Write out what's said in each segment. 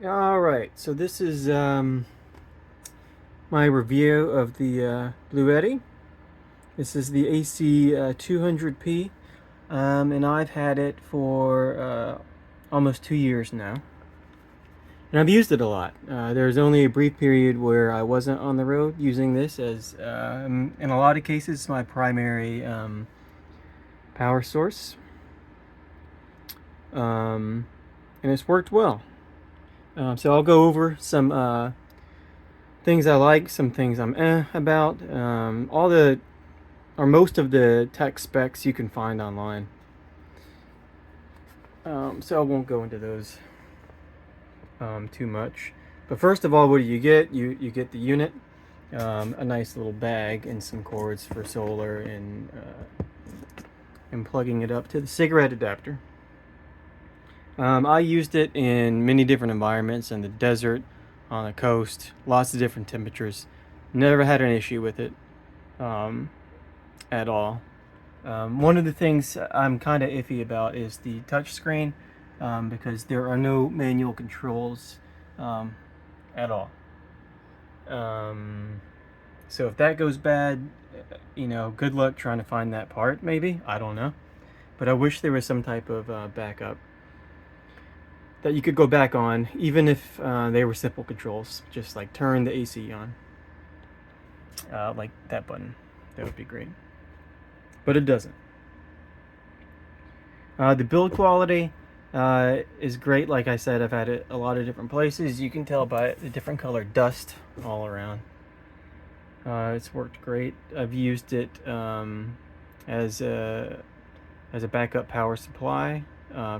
Alright, so this is my review of the BLUETTI. This is the AC200P, and I've had it for almost 2 years now. And I've used it a lot. There's only a brief period where I wasn't on the road using this as, in a lot of cases, my primary power source. And it's worked well. So I'll go over some things I like, some things I'm about. All the, or most of the tech specs you can find online. So I won't go into those too much. But first of all, what do you get? You get the unit, a nice little bag, and some cords for solar and plugging it up to the cigarette adapter. I used it in many different environments, in the desert, on the coast, lots of different temperatures. Never had an issue with it at all. One of the things I'm kind of iffy about is the touch screen, because there are no manual controls at all. So if that goes bad, good luck trying to find that part, maybe. I don't know. But I wish there was some type of backup that you could go back on, even if they were simple controls. Just like turn the AC on. Like that button. That would be great. But it doesn't. The build quality is great. Like I said, I've had it a lot of different places. You can tell by the different colored dust all around. It's worked great. I've used it as a backup power supply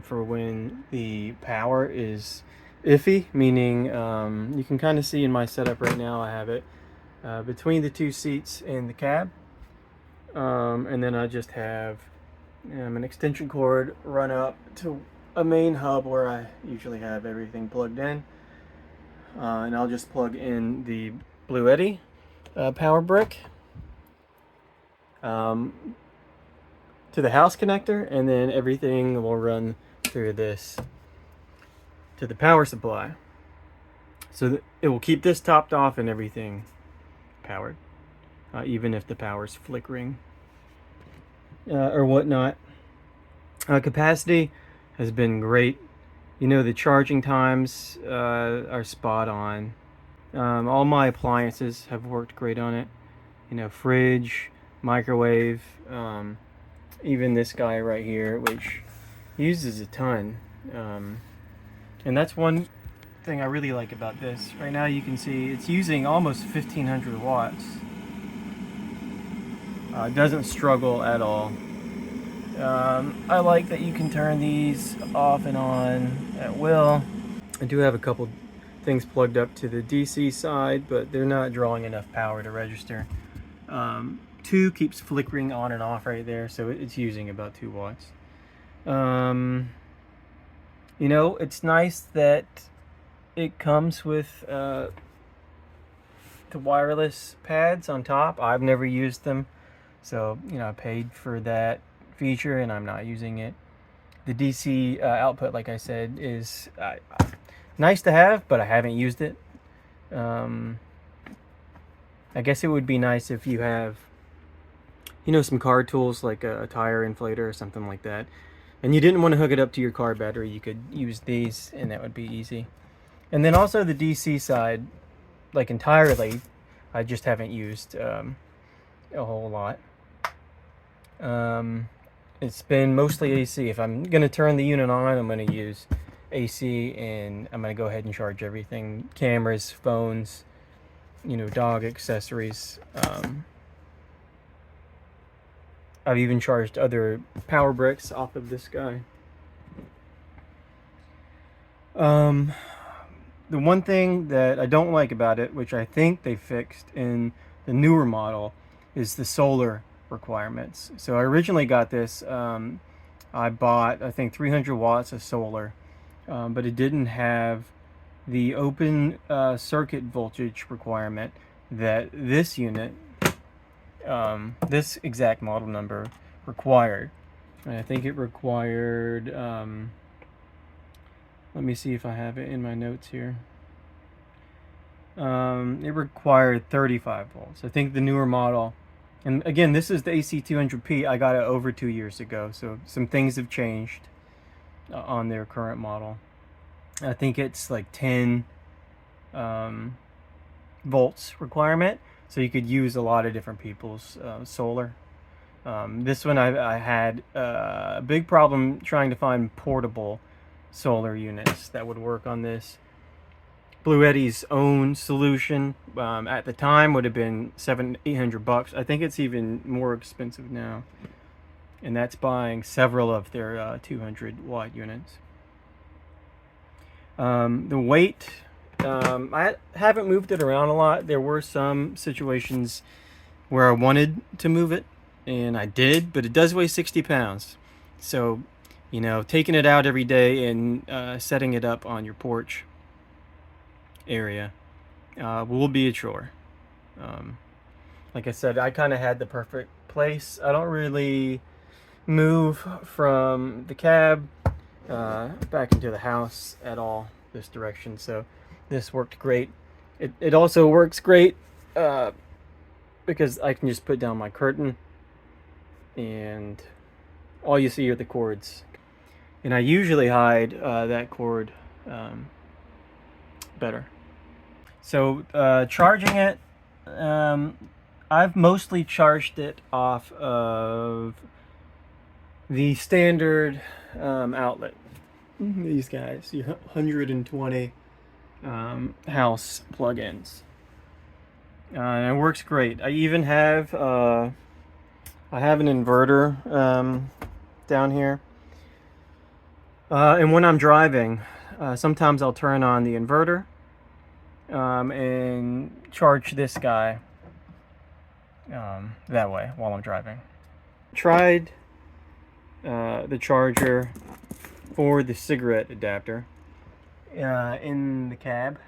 for when the power is iffy, meaning you can kind of see in my setup right now I have it between the two seats in the cab, and then I just have an extension cord run up to a main hub where I usually have everything plugged in, and I'll just plug in the BLUETTI power brick to the house connector, and then everything will run through this to the power supply. So that it will keep this topped off and everything powered, even if the power's flickering or whatnot. Capacity has been great. The charging times are spot on. All my appliances have worked great on it. Fridge, microwave, even this guy right here, which uses a ton. And that's one thing I really like about this. Right now you can see it's using almost 1500 watts. It doesn't struggle at all. I like that you can turn these off and on at will. I do have a couple things plugged up to the DC side, but they're not drawing enough power to register. 2 keeps flickering on and off right there, so it's using about 2 watts. It's nice that it comes with the wireless pads on top. I've never used them, so I paid for that feature and I'm not using it. The DC output, like I said, is nice to have, but I haven't used it. I guess it would be nice if you have some car tools like a tire inflator or something like that, and you didn't want to hook it up to your car battery. You could use these and that would be easy. And then also the DC side, like entirely, I just haven't used a whole lot. It's been mostly AC. If I'm going to turn the unit on, I'm going to use AC, and I'm going to go ahead and charge everything. Cameras, phones, dog accessories. I've even charged other power bricks off of this guy. The one thing that I don't like about it, which I think they fixed in the newer model, is the solar requirements. So I originally got this, I bought, I think, 300 watts of solar, but it didn't have the open circuit voltage requirement that this unit, this exact model number, required. And I think it required Let me see if I have it in my notes here. It required 35 volts. I think the newer model, and again, this is the AC200P. I got it over 2 years ago, so some things have changed on their current model. I think it's like 10 volts requirement, so you could use a lot of different people's solar. This one I had a big problem trying to find portable solar units that would work on this. BLUETTI's own solution at the time would have been $700-800. I think it's even more expensive now, and that's buying several of their 200 watt units. The weight, I haven't moved it around a lot. There were some situations where I wanted to move it, and I did, but it does weigh 60 pounds. So, you know, taking it out every day and setting it up on your porch area will be a chore. Like I said, I kind of had the perfect place. I don't really move from the cab back into the house at all this direction, so this worked great. It also works great because I can just put down my curtain and all you see are the cords, and I usually hide that cord better. So charging it, I've mostly charged it off of the standard outlet. These guys, 120 house plugins. And it works great. I even have an inverter down here. And when I'm driving, sometimes I'll turn on the inverter and charge this guy that way while I'm driving. Tried the charger for the cigarette adapter in the cab,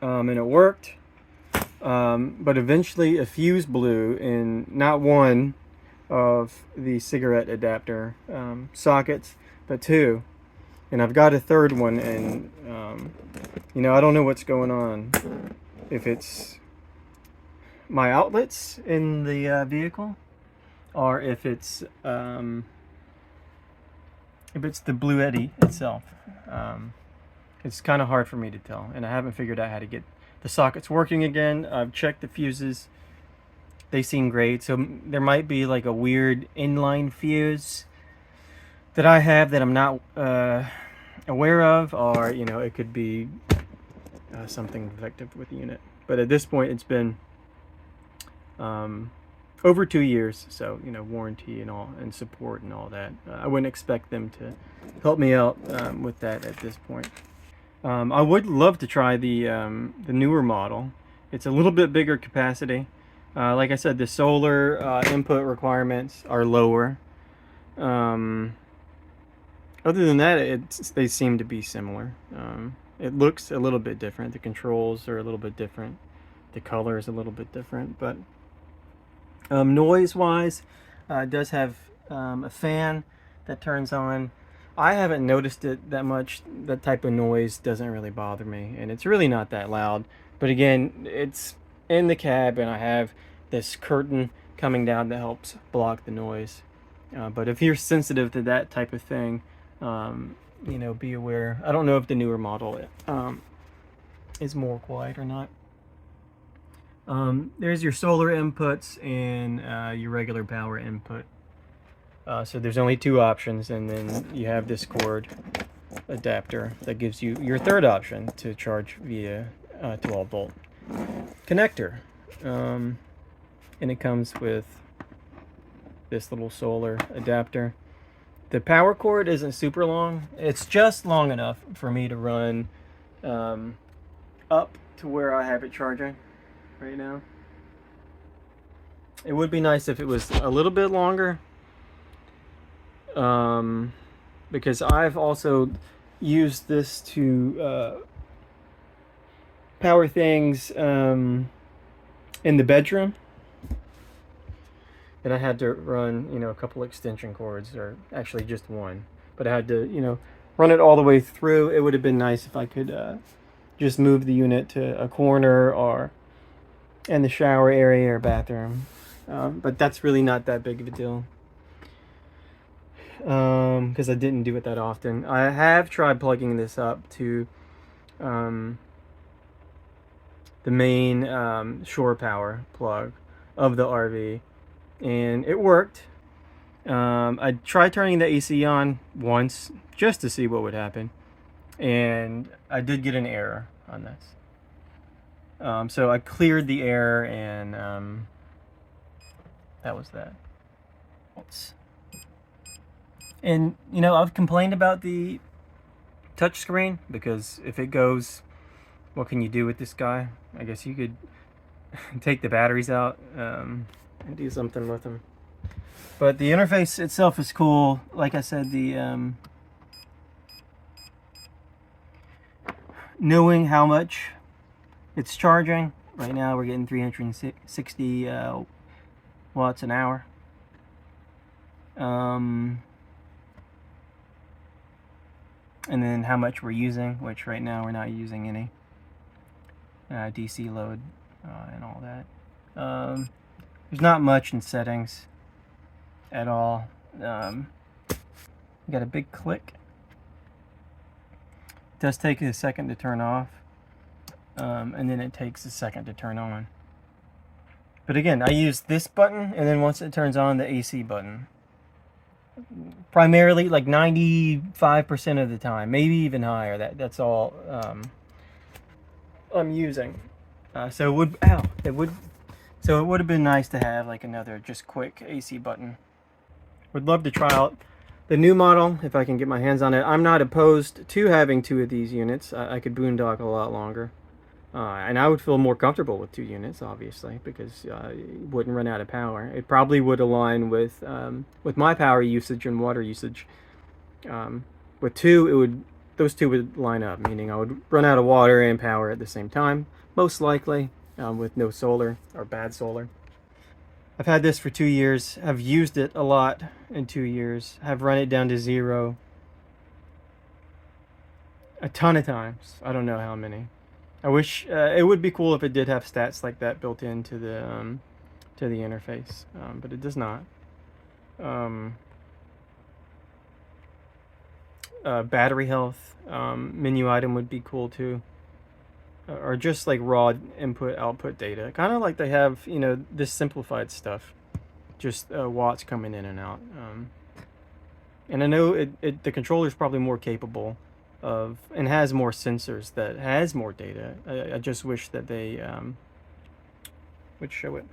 and it worked, but eventually a fuse blew in not one of the cigarette adapter sockets, but two. And I've got a third one, and you know, I don't know what's going on. If it's my outlets in the vehicle, or if it's the BLUETTI itself. It's kind of hard for me to tell, and I haven't figured out how to get the sockets working again. I've checked the fuses; they seem great. So there might be like a weird inline fuse that I have that I'm not aware of, or you know, it could be something defective with the unit. But at this point, it's been over 2 years, so you know, warranty and all, and support and all that. I wouldn't expect them to help me out with that at this point. I would love to try the newer model. It's a little bit bigger capacity. Like I said, the solar input requirements are lower. Other than that, they seem to be similar. It looks a little bit different. The controls are a little bit different. The color is a little bit different. But noise-wise, it does have a fan that turns on. I haven't noticed it that much. That type of noise doesn't really bother me, and it's really not that loud. But again, it's in the cab, and I have this curtain coming down that helps block the noise. But if you're sensitive to that type of thing, you know, be aware. I don't know if the newer model is more quiet or not. There's your solar inputs and your regular power input. So there's only two options, and then you have this cord adapter that gives you your third option to charge via 12 volt connector. And it comes with this little solar adapter. The power cord isn't super long. It's just long enough for me to run up to where I have it charging right now. It would be nice if it was a little bit longer, because I've also used this to power things in the bedroom, and I had to run, you know, a couple extension cords, or actually just one, but I had to, you know, run it all the way through. It would have been nice if I could just move the unit to a corner or in the shower area or bathroom. But that's really not that big of a deal, because I didn't do it that often. I have tried plugging this up to the main shore power plug of the RV, and it worked. I tried turning the AC on once just to see what would happen, and I did get an error on this. So I cleared the error, and that was that. And you know, I've complained about the touchscreen because if it goes, what can you do with this guy? I guess you could take the batteries out and do something with them. But the interface itself is cool. Like I said, the knowing how much it's charging. Right now we're getting 360 watts an hour. And then how much we're using, which right now we're not using any DC load and all that. There's not much in settings at all. Got a big click. It does take a second to turn off, and then it takes a second to turn on. But again, I use this button, and then once it turns on, the AC button. Primarily, like 95% of the time, maybe even higher. That's all I'm using. So it would have been nice to have like another just quick AC button. Would love to try out the new model if I can get my hands on it. I'm not opposed to having 2 of these units. I could boondock a lot longer. And I would feel more comfortable with 2 units, obviously, because it wouldn't run out of power. It probably would align with my power usage and water usage. With 2, those 2 would line up, meaning I would run out of water and power at the same time, most likely, with no solar or bad solar. I've had this for 2 years. I've used it a lot in 2 years. I've run it down to 0 a ton of times. I don't know how many. I wish it would be cool if it did have stats like that built into the interface, but it does not. Battery health menu item would be cool too, or just like raw input output data, kind of like they have, you know, this simplified stuff, just watts coming in and out. And I know the controller is probably more capable of and has more sensors that has more data. I just wish that they would show it.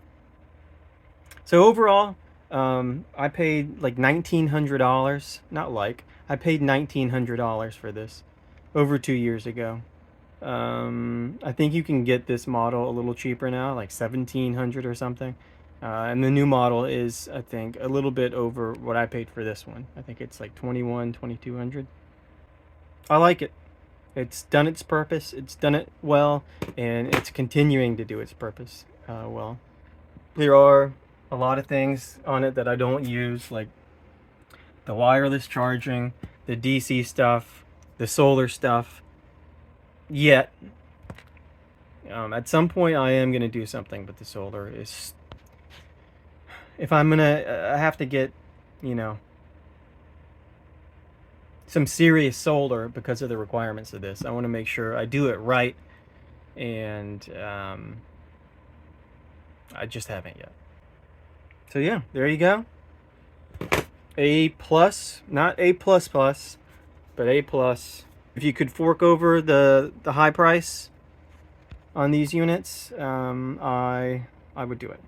So overall, I paid like $1,900. I paid $1,900 for this over 2 years ago. I think you can get this model a little cheaper now, like $1,700 or something. And the new model is, I think, a little bit over what I paid for this one. I think it's like $2,200. I like it. It's done its purpose. It's done it well, and it's continuing to do its purpose well. There are a lot of things on it that I don't use, like the wireless charging, the DC stuff, the solar stuff. Yet, at some point, I am going to do something with the solar. If I'm going to, I have to get, you know, some serious solar because of the requirements of this. I want to make sure I do it right, and I just haven't yet. So yeah, there you go. A+, not A++, but A+. If you could fork over the high price on these units, I would do it.